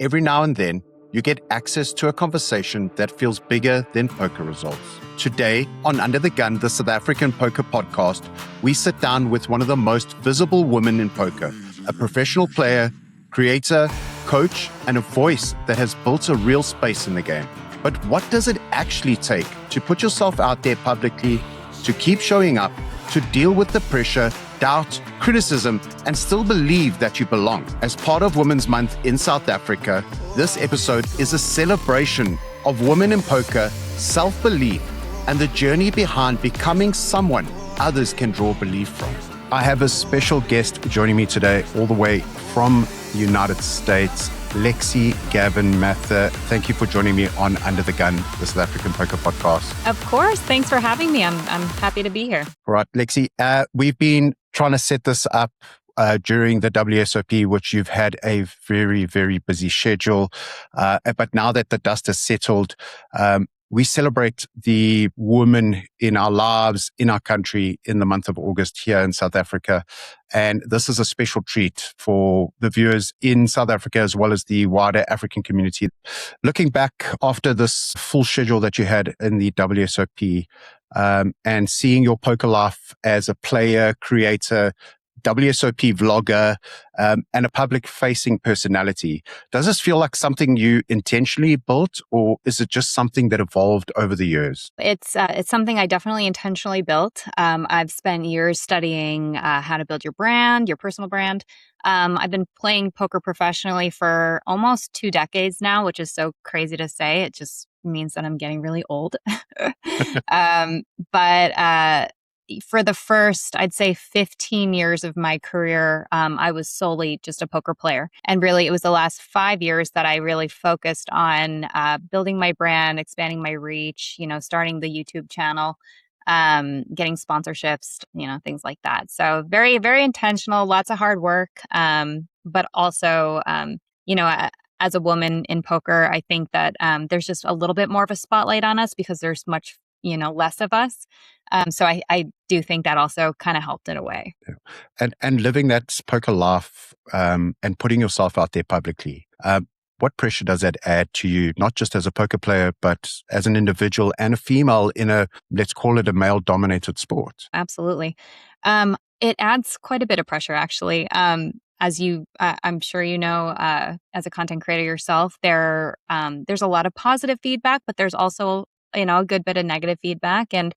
Every now and then, you get access to a conversation that feels bigger than poker results. Today, on Under the Gun, the South African Poker Podcast, we sit down with one of the most visible women in poker, a professional player, creator, coach, and a voice that has built a real space in the game. But what does it actually take to put yourself out there publicly, to keep showing up, to deal with the pressure, doubt, criticism, and still believe that you belong? As part of Women's Month in South Africa, this episode is a celebration of women in poker, self-belief, and the journey behind becoming someone others can draw belief from. I have a special guest joining me today all the way from the United States, Lexy Gavin-Mather. Thank you for joining me on Under the Gun, the South African Poker Podcast. Of course. Thanks for having me. I'm happy to be here. All right, Lexy, we've been trying to set this up during the WSOP, which you've had a very, very busy schedule. But now that the dust has settled, we celebrate the women in our lives, in our country, in the month of August here in South Africa. And this is a special treat for the viewers in South Africa as well as the wider African community. Looking back after this full schedule that you had in the WSOP, and seeing your poker life as a player, creator, WSOP vlogger, and a public-facing personality. Does this feel like something you intentionally built, or is it just something that evolved over the years? It's something I definitely intentionally built. I've spent years studying how to build your brand, your personal brand. I've been playing poker professionally for almost 2 decades now, which is so crazy to say. It just means that I'm getting really old. But for the first, I'd say 15 years of my career, I was solely just a poker player. And really, it was the last 5 years that I really focused on building my brand, expanding my reach, starting the YouTube channel, getting sponsorships, things like that. So very, very intentional, lots of hard work. But also, as a woman in poker, I think that there's just a little bit more of a spotlight on us because there's much less of us. So I do think that also kind of helped in a way. Yeah. And living that poker life and putting yourself out there publicly, what pressure does that add to you, not just as a poker player, but as an individual and a female in a, let's call it a male-dominated sport? Absolutely. It adds quite a bit of pressure, actually. As I'm sure as a content creator yourself, there's a lot of positive feedback, but there's also a good bit of negative feedback. And,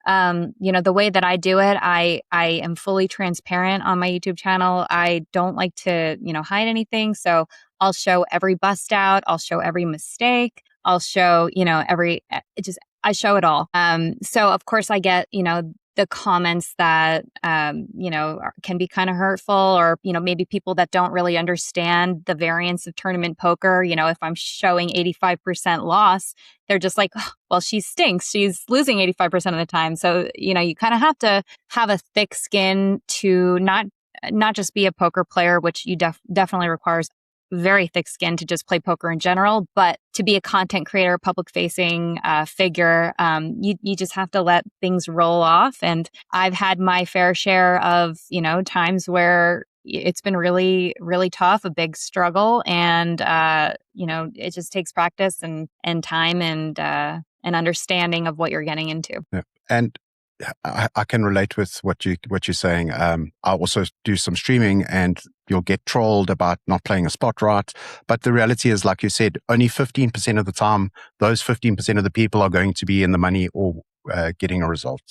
the way that I do it, I am fully transparent on my YouTube channel. I don't like to, hide anything. So I'll show every bust out. I'll show every mistake. I'll show, I show it all. So of course I get, the comments that, can be kind of hurtful, or, maybe people that don't really understand the variance of tournament poker. If I'm showing 85% loss, they're just like, oh, well, she stinks. She's losing 85% of the time. So, you kind of have to have a thick skin to not just be a poker player, which you definitely requires very thick skin to just play poker in general, but to be a content creator, public facing figure, you just have to let things roll off. And I've had my fair share of, times where it's been really, really tough, a big struggle. And, it just takes practice and time and an understanding of what you're getting into. Yeah. And I can relate with what you're saying. I also do some streaming, and you'll get trolled about not playing a spot right. But the reality is, like you said, only 15% of the time, those 15% of the people are going to be in the money or getting a result.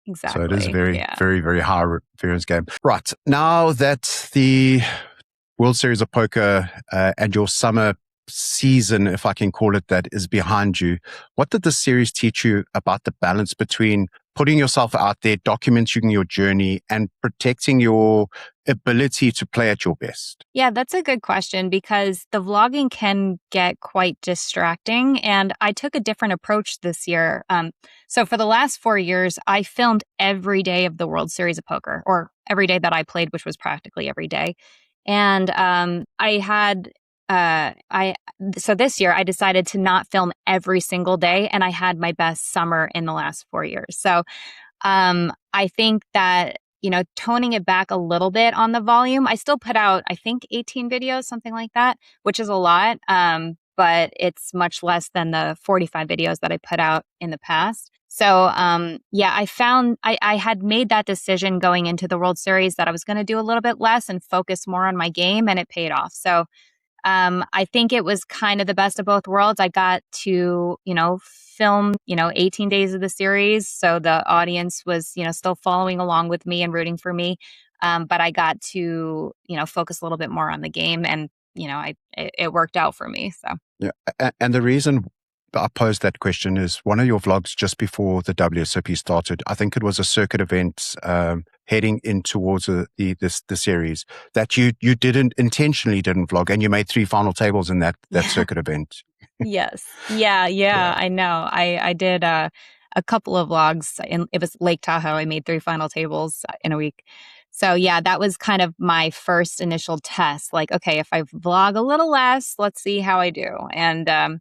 Exactly. So it is a very, very, very high variance game. Right. Now that the World Series of Poker and your summer season, if I can call it that, is behind you, what did the series teach you about the balance between putting yourself out there, documenting your journey, and protecting your ability to play at your best? Yeah, that's a good question, because the vlogging can get quite distracting. And I took a different approach this year. So for the last 4 years, I filmed every day of the World Series of Poker, or every day that I played, which was practically every day. And so this year I decided to not film every single day, and I had my best summer in the last 4 years. So I think that toning it back a little bit on the volume. I still put out, I think, 18 videos, something like that, which is a lot. But it's much less than the 45 videos that I put out in the past. So, yeah, I found I had made that decision going into the World Series that I was going to do a little bit less and focus more on my game, and it paid off. So, I think it was kind of the best of both worlds. I got to, film, 18 days of the series. So the audience was, still following along with me and rooting for me. But I got to, focus a little bit more on the game, and, it worked out for me. So, yeah. And the reason I posed that question is one of your vlogs just before the WSOP started. I think it was a circuit event heading in towards the series that you intentionally didn't vlog, and you made 3 final tables in that circuit event. Yes. Yeah. I know. I did a couple of vlogs, and it was Lake Tahoe. I made 3 final tables in a week. So yeah, that was kind of my first initial test. Like, okay, if I vlog a little less, let's see how I do. And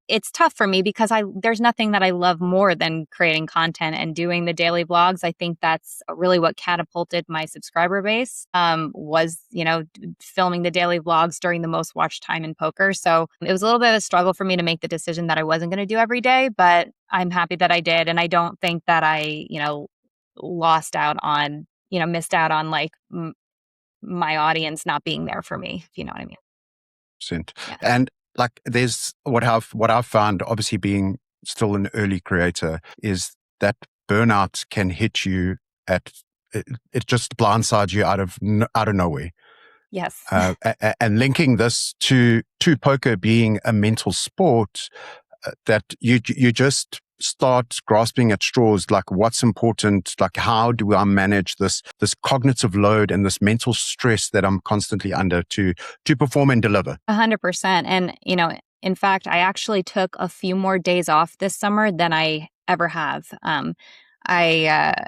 it's tough for me because there's nothing that I love more than creating content and doing the daily vlogs. I think that's really what catapulted my subscriber base. Was filming the daily vlogs during the most watched time in poker. So it was a little bit of a struggle for me to make the decision that I wasn't going to do every day, but I'm happy that I did, and I don't think that I missed out on like my audience not being there for me, if you know what I mean. Yeah. And like, there's what I've found, obviously being still an early creator, is that burnout can hit you it just blindsides you out of nowhere. Yes. And linking this to poker being a mental sport, that you just start grasping at straws, like what's important, like how do I manage this cognitive load and this mental stress that I'm constantly under to perform and deliver. 100%. And, in fact, I actually took a few more days off this summer than I ever have. I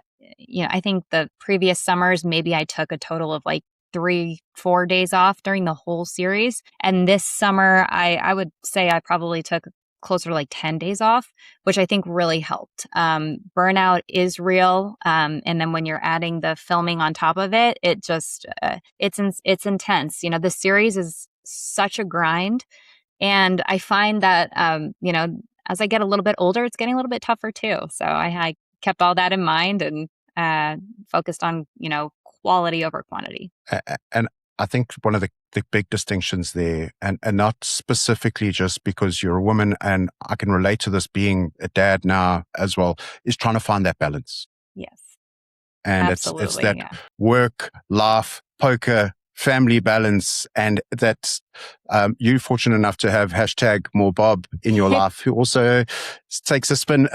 think the previous summers, maybe I took a total of like 3-4 days off during the whole series. And this summer, I would say I probably took closer to like 10 days off, which I think really helped. Burnout is real. And then when you're adding the filming on top of it, it just, it's intense. The series is such a grind. And I find that, as I get a little bit older, it's getting a little bit tougher too. So I kept all that in mind and focused on, quality over quantity. And I think one of the big distinctions there, and not specifically just because you're a woman, and I can relate to this being a dad now as well, is trying to find that balance. Yes. And absolutely, it's that work, life, poker, family balance, and that's you're fortunate enough to have #MoreBob in your life, who also takes a spin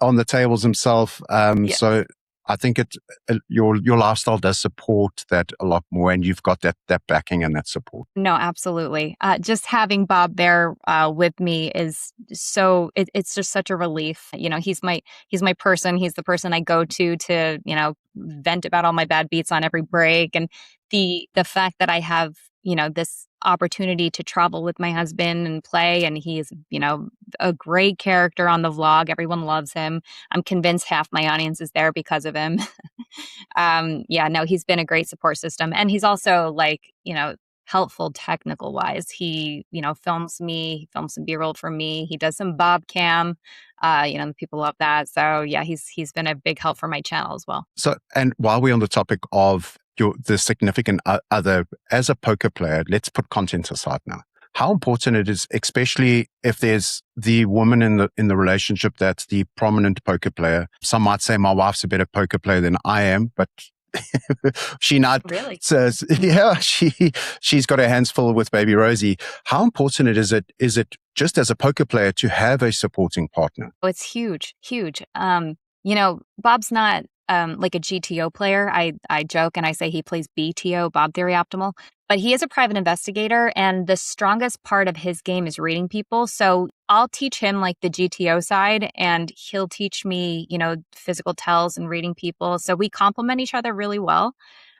on the tables himself. Yes. So I think your lifestyle does support that a lot more, and you've got that backing and that support. No, absolutely. Just having Bob there with me is it's just such a relief. He's my person. He's the person I go to vent about all my bad beats on every break, and the fact that I have this opportunity to travel with my husband and play, and he's a great character on the vlog. Everyone loves him. I'm convinced half my audience is there because of him. He's been a great support system, and he's also helpful technical wise. He films me, he films some B-roll for me, he does some bob cam. People love that. So yeah, he's been a big help for my channel as well. So, and while we're on the topic of the significant other as a poker player, let's put content aside now. How important it is, especially if there's the woman in the relationship that's the prominent poker player. Some might say my wife's a better poker player than I am, but she not really says, yeah, she's got her hands full with baby Rosie. How important is it just as a poker player to have a supporting partner? Oh, it's huge. Bob's not like a GTO player. I joke and I say he plays BTO, Bob Theory Optimal, but he is a private investigator, and the strongest part of his game is reading people. So I'll teach him like the GTO side, and he'll teach me, physical tells and reading people. So we complement each other really well.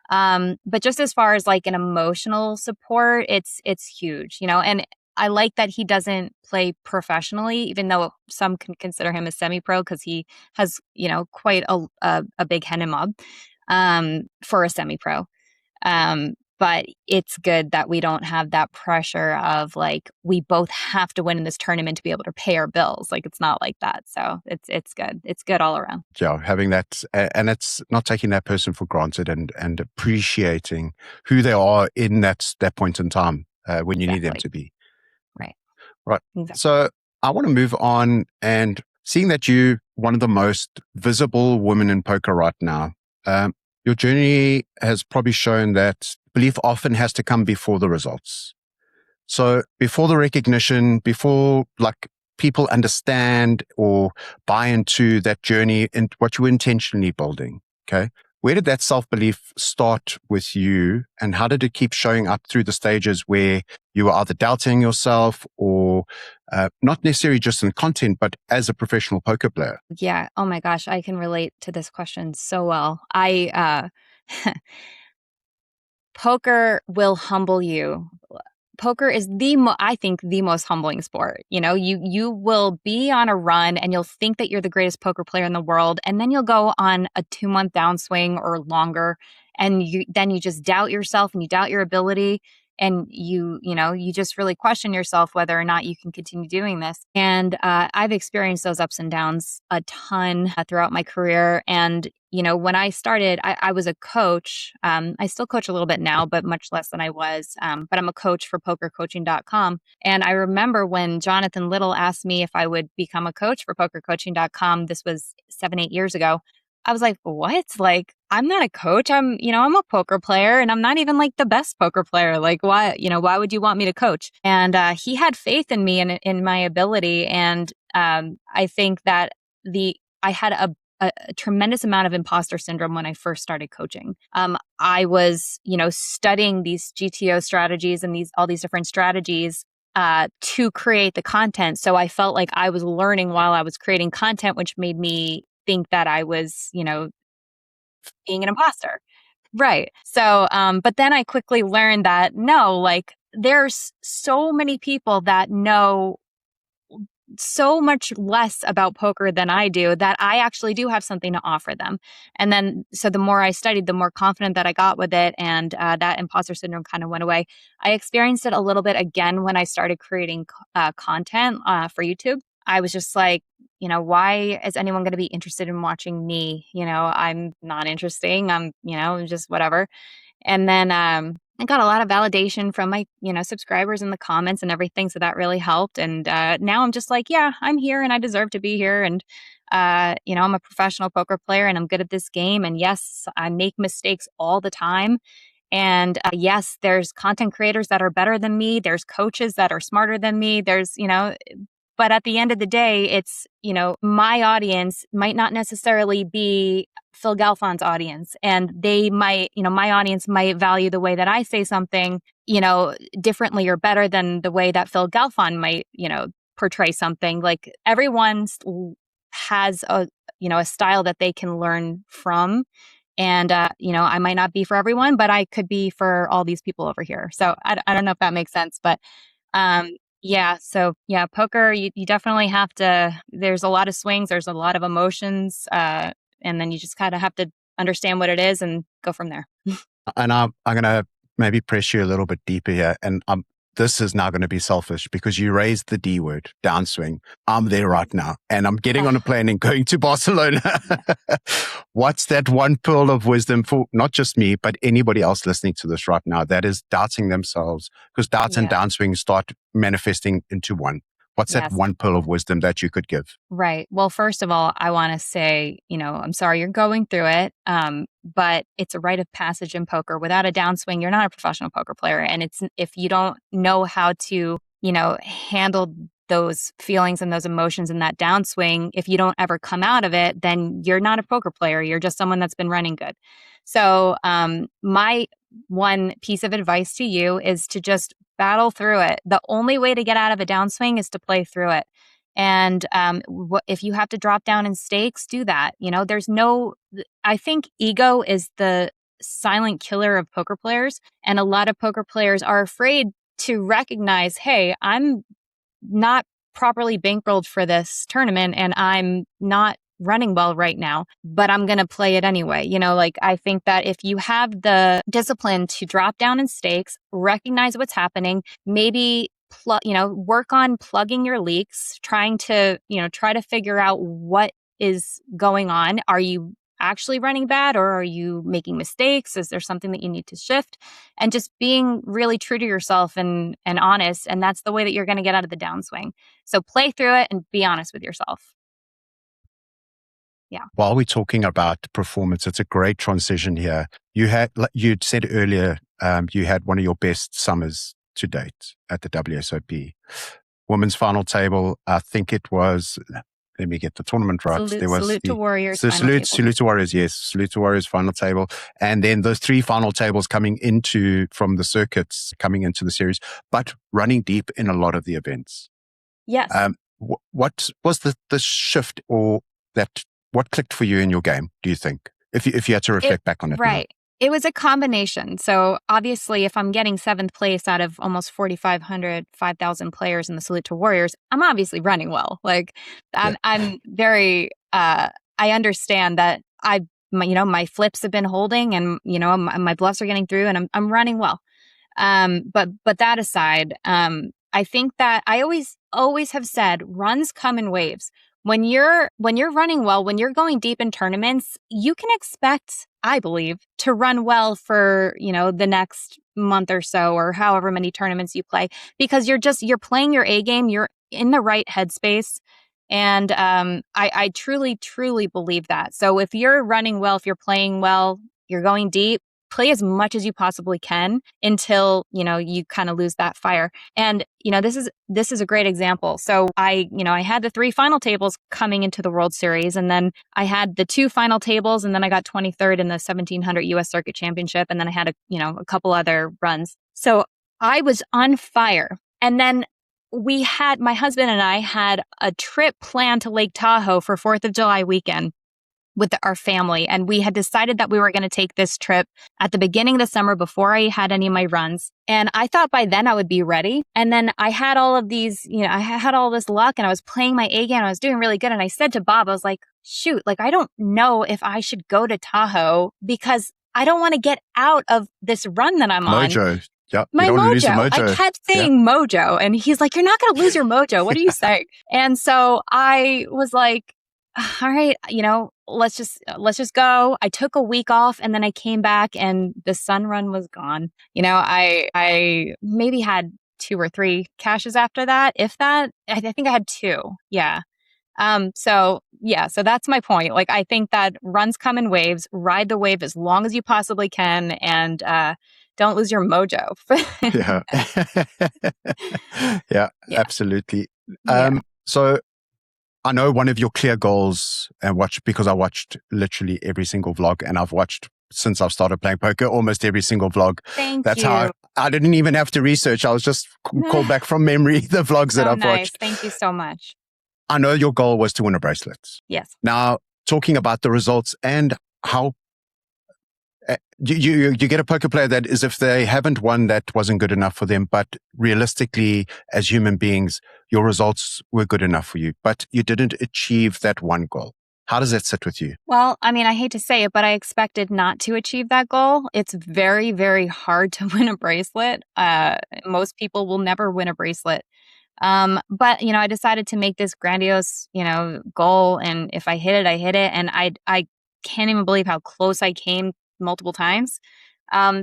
But just as far as like an emotional support, it's huge, and I like that he doesn't play professionally, even though some can consider him a semi-pro because he has, quite a big hen and mob. for a semi-pro. But it's good that we don't have that pressure of like, we both have to win in this tournament to be able to pay our bills. Like, it's not like that. So it's good. It's good all around. Yeah, having that, and it's not taking that person for granted and appreciating who they are in that point in time when you need them to be. Right. Right. Exactly. So I want to move on, and seeing that you're one of the most visible women in poker right now, your journey has probably shown that belief often has to come before the results. So before the recognition, before like people understand or buy into that journey and what you were intentionally building, okay? Where did that self-belief start with you, and how did it keep showing up through the stages where you were either doubting yourself or not necessarily just in content, but as a professional poker player? Yeah. Oh my gosh, I can relate to this question so well. Poker will humble you. Poker is I think the most humbling sport. You know, you will be on a run and you'll think that you're the greatest poker player in the world, and then you'll go on a 2-month downswing or longer, and then you just doubt yourself and you doubt your ability, and you just really question yourself whether or not you can continue doing this. And I've experienced those ups and downs a ton throughout my career. And when I started, I was a coach. I still coach a little bit now, but much less than I was. But I'm a coach for pokercoaching.com. And I remember when Jonathan Little asked me if I would become a coach for pokercoaching.com. This was 7-8 years ago. I was like, what? Like, I'm not a coach. I'm a poker player, and I'm not even like the best poker player. Like, why would you want me to coach? And he had faith in me and in my ability. And I think that I had a tremendous amount of imposter syndrome when I first started coaching. I was, studying these GTO strategies and all these different strategies to create the content. So I felt like I was learning while I was creating content, which made me think that I was, being an imposter. Right. So, but then I quickly learned that no, like there's so many people that know so much less about poker than I do, that I actually do have something to offer them. And then, so the more I studied, the more confident that I got with it. And that imposter syndrome kind of went away. I experienced it a little bit again when I started creating content for YouTube. I was just like, why is anyone going to be interested in watching me? I'm not interesting. I'm, just whatever. And then I got a lot of validation from my, subscribers in the comments and everything. So that really helped. And now I'm just like, yeah, I'm here and I deserve to be here. And, I'm a professional poker player and I'm good at this game. And yes, I make mistakes all the time. And yes, there's content creators that are better than me. There's coaches that are smarter than me. There's, but at the end of the day, it's, my audience might not necessarily be Phil Galfon's audience. And they might, my audience might value the way that I say something, differently or better than the way that Phil Galfon might, portray something. Like everyone has a style that they can learn from. And, I might not be for everyone, but I could be for all these people over here. So I don't know if that makes sense, but yeah. So yeah, poker, you definitely have to, there's a lot of swings, there's a lot of emotions, and then you just kind of have to understand what it is and go from there. And I'm going to maybe press you a little bit deeper here. And this is now going to be selfish because you raised the D word, downswing. I'm there right now and I'm getting on a plane and going to Barcelona. What's that one pearl of wisdom for not just me, but anybody else listening to this right now that is doubting themselves? Because doubts and downswing start manifesting into one. What's that one pearl of wisdom that you could give? Right. Well, first of all, I want to say, I'm sorry you're going through it, but it's a rite of passage in poker. Without a downswing, you're not a professional poker player. And if you don't know how to, handle those feelings and those emotions in that downswing, if you don't ever come out of it, then you're not a poker player. You're just someone that's been running good. So my one piece of advice to you is to just battle through it. The only way to get out of a downswing is to play through it. And if you have to drop down in stakes, do that. I think ego is the silent killer of poker players. And a lot of poker players are afraid to recognize, hey, I'm not properly bankrolled for this tournament and I'm not running well right now, but I'm going to play it anyway. Like I think that if you have the discipline to drop down in stakes, recognize what's happening, maybe work on plugging your leaks, try to figure out what is going on. Are you actually running bad, or are you making mistakes? Is there something that you need to shift? And just being really true to yourself and honest. And that's the way that you're going to get out of the downswing. So play through it and be honest with yourself. Yeah. While we're talking about performance, it's a great transition here. You'd said earlier, you had one of your best summers to date at the WSOP. Women's final table, I think it was, let me get the tournament right. Salute to Warriors. Salute to Warriors, yes. Salute to Warriors final table. And then those 3 final tables from the circuits coming into the series, but running deep in a lot of the events. Yes. What was the shift, or what clicked for you in your game, do you think? If you had to reflect back on it. Right. Now. It was a combination. So obviously, if I'm getting 7th place out of almost 4,500, 5,000 players in the Salute to Warriors, I'm obviously running well. Like I'm very, I understand that my flips have been holding, and, my bluffs are getting through, and I'm running well. But that aside, I think that I always have said runs come in waves. When you're running well, when you're going deep in tournaments, you can expect, I believe, to run well for, the next month or so, or however many tournaments you play, because you're playing your A game, you're in the right headspace. And I truly, truly believe that. So if you're running well, if you're playing well, you're going deep, play as much as you possibly can until, you kind of lose that fire. And, this is a great example. So I had the 3 final tables coming into the World Series, and then I had the 2 final tables, and then I got 23rd in the 1700 US Circuit Championship. And then I had a couple other runs. So I was on fire. And then my husband and I had a trip planned to Lake Tahoe for 4th of July weekend with our family. And we had decided that we were going to take this trip at the beginning of the summer before I had any of my runs. And I thought by then I would be ready. And then I had all of these, I had all this luck, and I was playing my A game, and I was doing really good. And I said to Bob, I was like, shoot, like, I don't know if I should go to Tahoe, because I don't want to get out of this run that I'm on. Mojo. Yep. My mojo. I kept saying mojo. And he's like, you're not going to lose your mojo. What are you saying? And so I was like, all right, let's just go. I took a week off, and then I came back, and the sun run was gone. I maybe had 2 or 3 caches after that, if that. I think I had 2. Yeah. So that's my point. Like, I think that runs come in waves. Ride the wave as long as you possibly can, and don't lose your mojo. Yeah, absolutely. So I know one of your clear goals, because I watched literally every single vlog, and I've watched since I've started playing poker, almost every single vlog. That's how I didn't even have to research. I was just called back from memory the vlogs that I've watched. Thank you so much. I know your goal was to win a bracelet. Yes. Now, talking about the results and how you get a poker player that is, if they haven't won, that wasn't good enough for them. But realistically, as human beings, your results were good enough for you, but you didn't achieve that one goal. How does that sit with you? Well, I mean, I hate to say it, but I expected not to achieve that goal. It's very, very hard to win a bracelet. Most people will never win a bracelet. But, I decided to make this grandiose, goal. And if I hit it, I hit it. And I can't even believe how close I came multiple times.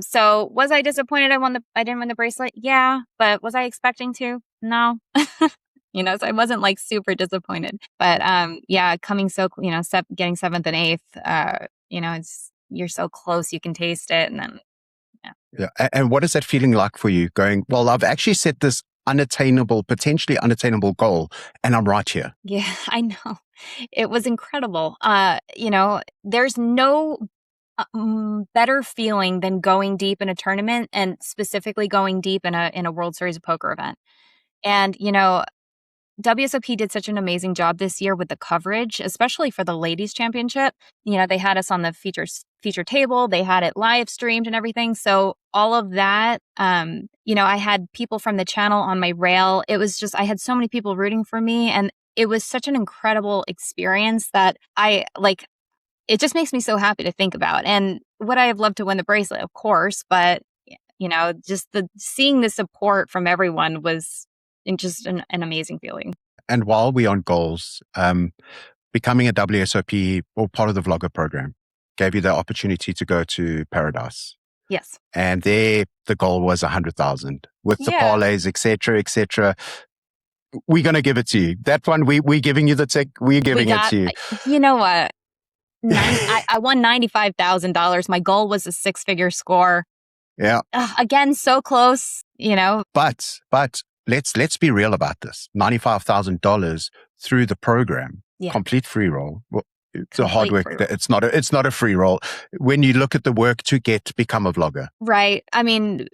So was I disappointed I didn't win the bracelet? Yeah. But was I expecting to? No. So I wasn't like super disappointed. But coming so, getting 7th and 8th, you're so close, you can taste it. And then, yeah. And what is that feeling like for you going, well, I've actually set this potentially unattainable goal, and I'm right here? Yeah, I know. It was incredible. There's no better feeling than going deep in a tournament, and specifically going deep in a World Series of Poker event. And, WSOP did such an amazing job this year with the coverage, especially for the ladies championship. They had us on the feature table. They had it live streamed and everything. So all of that, I had people from the channel on my rail. It was just, I had so many people rooting for me, and it was such an incredible experience that it just makes me so happy to think about. And would I have loved to win the bracelet? Of course, but just seeing the support from everyone was just an amazing feeling. And while we're on goals, becoming a WSOP or part of the Vlogger Program gave you the opportunity to go to Paradise. Yes. And there, the goal was 100,000 with the parlays, etc., etc. We're going to give it to you. That one, we're giving you the tick. We're giving it to you. You know what? I won $95,000. My goal was a 6-figure score. Yeah. Again, so close, But let's be real about this. $95,000 through the program, complete free roll. Well, it's a hard work. It's not a free roll. When you look at the work to become a vlogger. Right. I mean,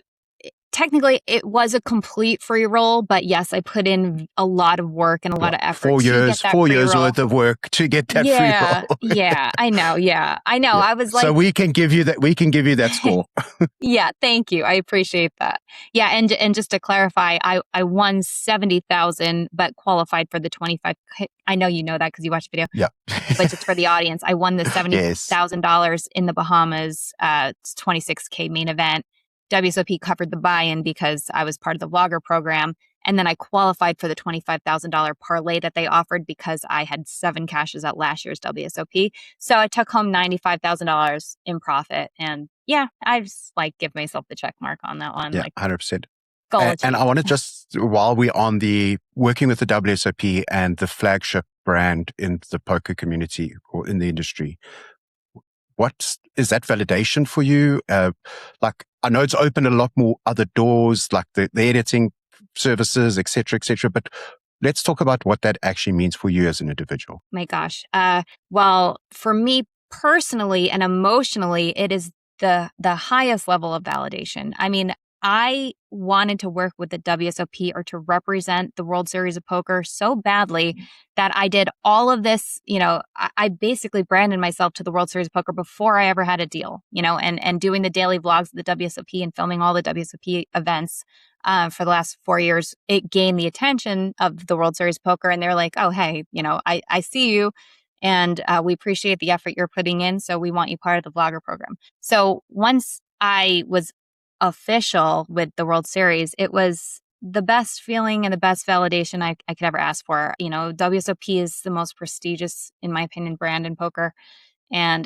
technically it was a complete free roll, but yes, I put in a lot of work and a lot of effort. 4 years worth of work to get that free roll. Yeah, I know. Yeah, I know. Yeah. I was like, so we can give you that score. Yeah, thank you. I appreciate that. Yeah, and just to clarify, I won 70,000, but qualified for the 25. I know you know that because you watched the video. Yeah, but just for the audience, I won the $70,000 in the Bahamas. 26K main event. WSOP covered the buy-in because I was part of the Vlogger Program. And then I qualified for the $25,000 parlay that they offered because I had 7 cashes at last year's WSOP. So I took home $95,000 in profit. And yeah, I just give myself the check mark on that one. Yeah, 100%. And I want to just, while we're on the working with the WSOP and the flagship brand in the poker community or in the industry, what is that validation for you? I know it's opened a lot more other doors, like the editing services, et cetera, but let's talk about what that actually means for you as an individual. My gosh. Well, for me personally and emotionally, it is the highest level of validation. I mean, I wanted to work with the WSOP or to represent the World Series of Poker so badly that I did all of this. I basically branded myself to the World Series of Poker before I ever had a deal, and doing the daily vlogs of the WSOP and filming all the WSOP events for the last 4 years. It gained the attention of the World Series of Poker, and they're like, oh, hey, I see you. And we appreciate the effort you're putting in. So we want you part of the Vlogger Program. So once I was official with the World Series, it was the best feeling and the best validation I could ever ask for. WSOP is the most prestigious, in my opinion, brand in poker. And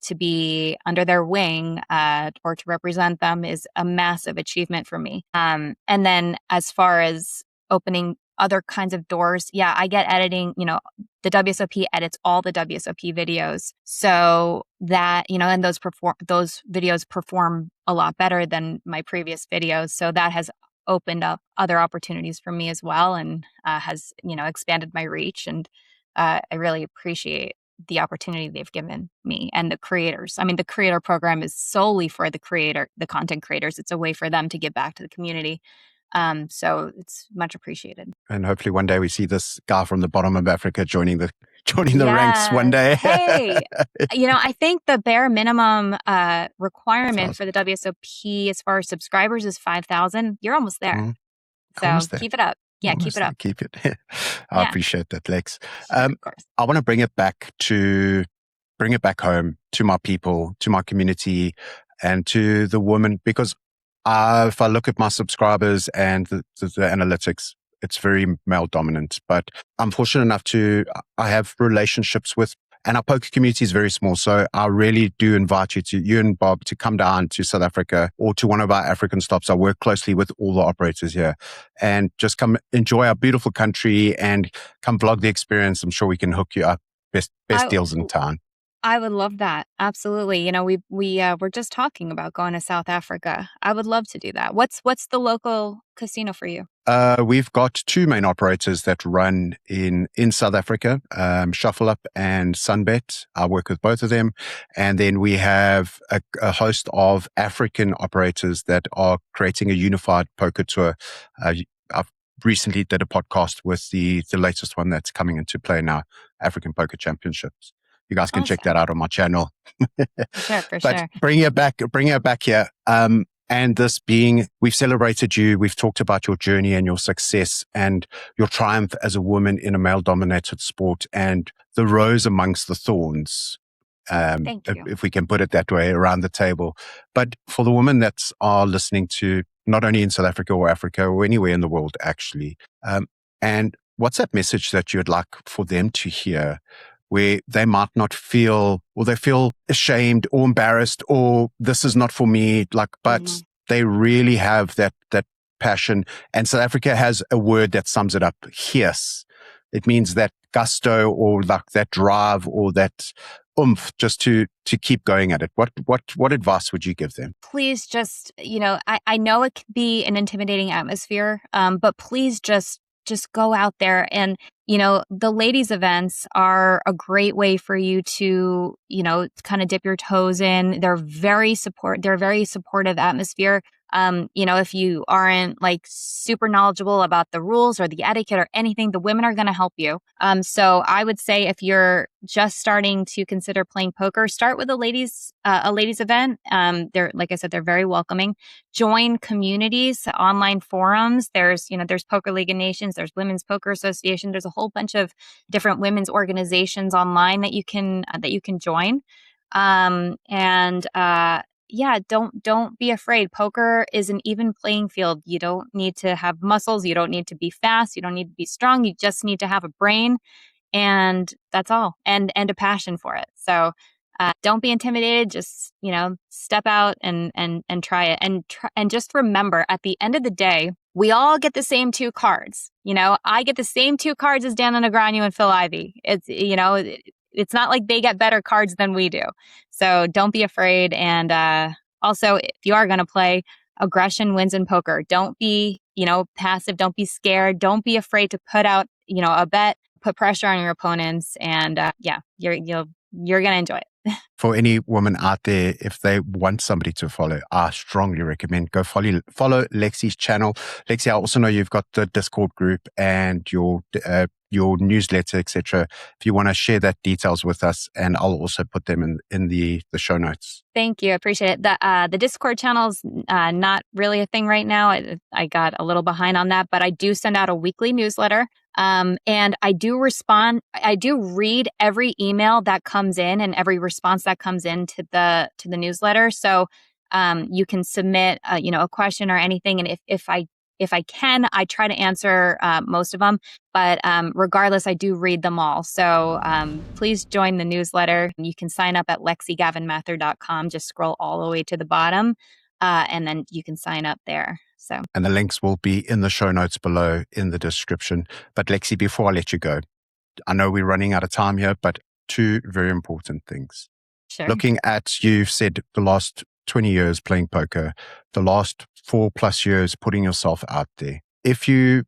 to be under their wing or to represent them is a massive achievement for me. And then as far as opening other kinds of doors, I get editing, the WSOP edits all the WSOP videos. So that, and those videos perform a lot better than my previous videos. So that has opened up other opportunities for me as well, and has, expanded my reach. And I really appreciate the opportunity they've given me and the creators. I mean, the creator program is solely for the content creators. It's a way for them to give back to the community. So it's much appreciated. And hopefully one day we see this guy from the bottom of Africa joining the ranks one day. Hey, I think the bare minimum requirement for the WSOP as far as subscribers is 5,000. You're almost there. Keep it up. Yeah, keep it up. Keep it. I appreciate that, Lex. Of course. I want to bring it back home to my people, to my community, and to the women, because if I look at my subscribers and the analytics, it's very male dominant. But I'm fortunate enough I have relationships with, and our poker community is very small. So I really do invite you and Bob, to come down to South Africa or to one of our African stops. I work closely with all the operators here, and just come enjoy our beautiful country and come vlog the experience. I'm sure we can hook you up. Best deals in town. I would love that. Absolutely. We're just talking about going to South Africa. I would love to do that. What's the local casino for you? We've got 2 main operators that run in South Africa, Shuffle Up and Sunbet. I work with both of them. And then we have a host of African operators that are creating a unified poker tour. I've recently did a podcast with the latest one that's coming into play now, African Poker Championships. You guys can check that out on my channel. For sure. But bring it back here. And this being, we've celebrated you. We've talked about your journey and your success and your triumph as a woman in a male dominated sport and the rose amongst the thorns. Thank you. If we can put it that way around the table. But for the women that are listening to not only in South Africa or Africa or anywhere in the world, actually, and what's that message that you'd like for them to hear where they might not feel, or they feel ashamed or embarrassed, or this is not for me, but they really have that passion. And South Africa has a word that sums it up: "Yes." It means that gusto or like that drive or that oomph just to keep going at it. What advice would you give them? Please just, I know it can be an intimidating atmosphere, but please just go out there. And, the ladies events are a great way for you to, kind of dip your toes in. They're a very supportive atmosphere. If you aren't like super knowledgeable about the rules or the etiquette or anything, the women are going to help you. So I would say if you're just starting to consider playing poker, start with a ladies event. They're, like I said, they're very welcoming. Join communities, online forums. There's Poker League of Nations, there's Women's Poker Association. There's a whole bunch of different women's organizations online that you can join. Yeah, don't be afraid. Poker is an even playing field. You don't need to have muscles. You don't need to be fast. You don't need to be strong. You just need to have a brain, and that's all. And a passion for it. So don't be intimidated. Just step out and try it. And just remember, at the end of the day, we all get the same 2 cards. I get the same 2 cards as Dan Negreanu and Phil Ivey. It's not like they get better cards than we do. So don't be afraid. And also, if you are going to play, aggression wins in poker. Don't be, passive. Don't be scared. Don't be afraid to put out, a bet, put pressure on your opponents. And you're going to enjoy it. For any woman out there, if they want somebody to follow, I strongly recommend go follow Lexy's channel. Lexy, I also know you've got the Discord group and your newsletter, etc. If you want to share that details with us, and I'll also put them in the show notes. Thank you. I appreciate it. The Discord channel's not really a thing right now. I got a little behind on that, but I do send out a weekly newsletter. And I do respond. I do read every email that comes in and every response that comes in to the newsletter. So you can submit a question or anything, and if I can, I try to answer most of them. But regardless, I do read them all. So please join the newsletter. You can sign up at LexyGavin-Mather.com. Just scroll all the way to the bottom, and then you can sign up there. So, and the links will be in the show notes below in the description. But Lexy, before I let you go, I know we're running out of time here, but 2 very important things. Sure. Looking at, you've said the last 20 years playing poker, the last 4+ years putting yourself out there. If you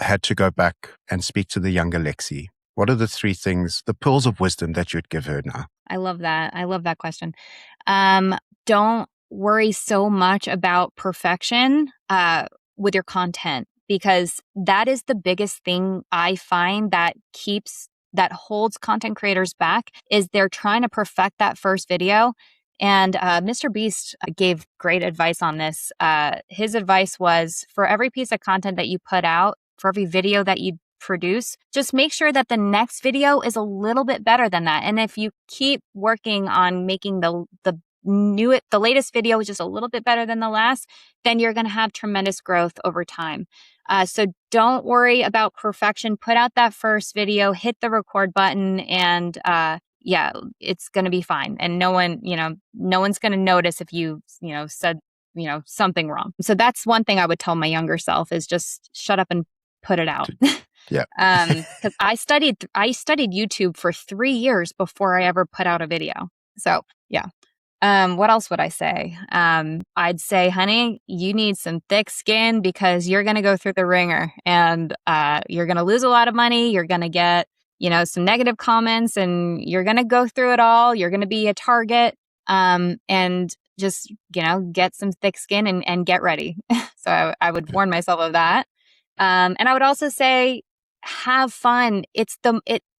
had to go back and speak to the younger Lexy, what are the 3 things, the pearls of wisdom that you'd give her now? I love that. I love that question. Don't worry so much about perfection with your content, because that is the biggest thing I find that holds content creators back, is they're trying to perfect that first video. And Mr. Beast gave great advice on this. His advice was, for every piece of content that you put out, for every video that you produce, just make sure that the next video is a little bit better than that. And if you keep working on making the latest video is just a little bit better than the last, then you're going to have tremendous growth over time. So don't worry about perfection. Put out that first video, hit the record button, and it's going to be fine. And no one's going to notice if you said something wrong. So that's one thing I would tell my younger self, is just shut up and put it out. Yeah. Because I studied YouTube for 3 years before I ever put out a video. So yeah. What else would I say? I'd say, honey, you need some thick skin, because you're going to go through the ringer, and you're going to lose a lot of money. You're going to get, some negative comments, and you're going to go through it all. You're going to be a target. And just, get some thick skin and get ready. So I would warn myself of that. And I would also say, have fun.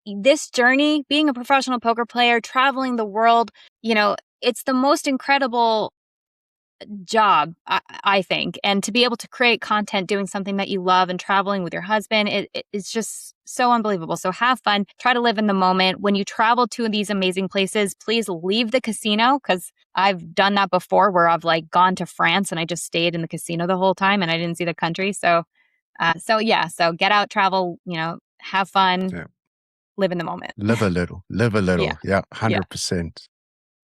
This journey, being a professional poker player, traveling the world, it's the most incredible job, I think. And to be able to create content doing something that you love and traveling with your husband, it's just so unbelievable. So have fun, try to live in the moment. When you travel to these amazing places, please leave the casino, because I've done that before where I've like gone to France and I just stayed in the casino the whole time and I didn't see the country. So get out, travel, have fun, Yeah. live in the moment. Live a little. Yeah, Yeah. 100%.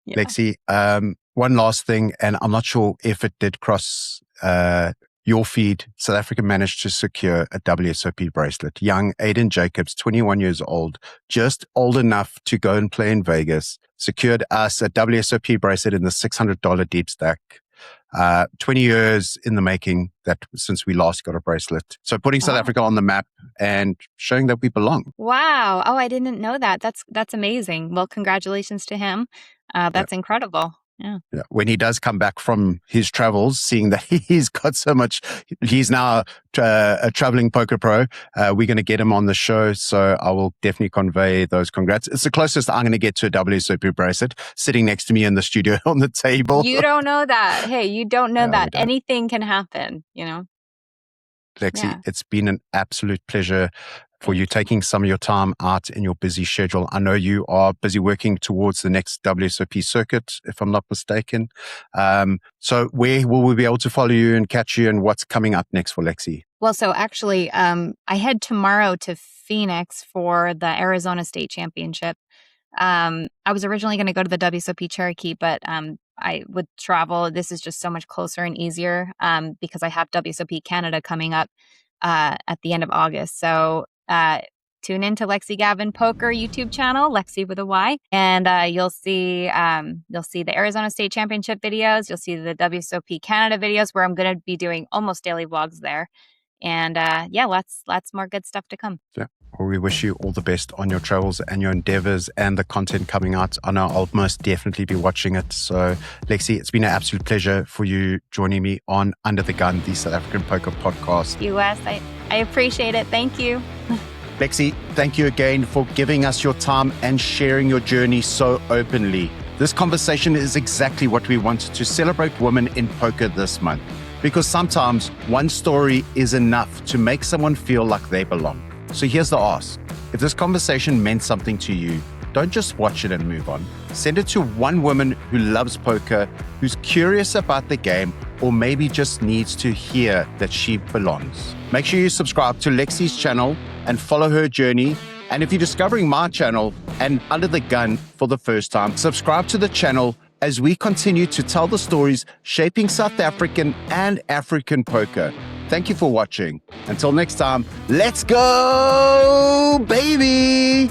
Yeah. Lexy, one last thing, and I'm not sure if it did cross your feed. South Africa managed to secure a WSOP bracelet. Young Aiden Jacobs, 21 years old, just old enough to go and play in Vegas, secured us a WSOP bracelet in the $600 deep stack. 20 years in the making since we last got a bracelet. So putting South Africa on the map and showing that we belong. Wow. Oh, I didn't know that. That's amazing. Well, congratulations to him. That's incredible. Yeah. When he does come back from his travels, seeing that he's got so much, he's now a traveling poker pro. We're going to get him on the show. So I will definitely convey those congrats. It's the closest I'm going to get to a WSOP bracelet, sitting next to me in the studio on the table. You don't know that. Hey, you don't know that. Don't. Anything can happen, Lexy, It's been an absolute pleasure for you taking some of your time out in your busy schedule. I know you are busy working towards the next WSOP circuit, if I'm not mistaken. So where will we be able to follow you and catch you, and what's coming up next for Lexy? Well, so actually, I head tomorrow to Phoenix for the Arizona State Championship. I was originally going to go to the WSOP Cherokee, but I would travel. This is just so much closer and easier because I have WSOP Canada coming up at the end of August. So tune into Lexy Gavin Poker YouTube channel, Lexy with a Y, and you'll see the Arizona State Championship videos. You'll see the WSOP Canada videos where I'm going to be doing almost daily vlogs there, and lots more good stuff to come. Yeah. Well, we wish you all the best on your travels and your endeavors and the content coming out. I know I'll most definitely be watching it. So, Lexy, it's been an absolute pleasure for you joining me on Under the Gun, the South African Poker Podcast. Wes, I appreciate it. Thank you. Lexy, thank you again for giving us your time and sharing your journey so openly. This conversation is exactly what we wanted to celebrate women in poker this month, because sometimes one story is enough to make someone feel like they belong. So here's the ask. If this conversation meant something to you, don't just watch it and move on. Send it to one woman who loves poker, who's curious about the game, or maybe just needs to hear that she belongs. Make sure you subscribe to Lexy's channel and follow her journey. And if you're discovering my channel and Under the Gun for the first time, subscribe to the channel as we continue to tell the stories shaping South African and African poker. Thank you for watching. Until next time, let's go, baby!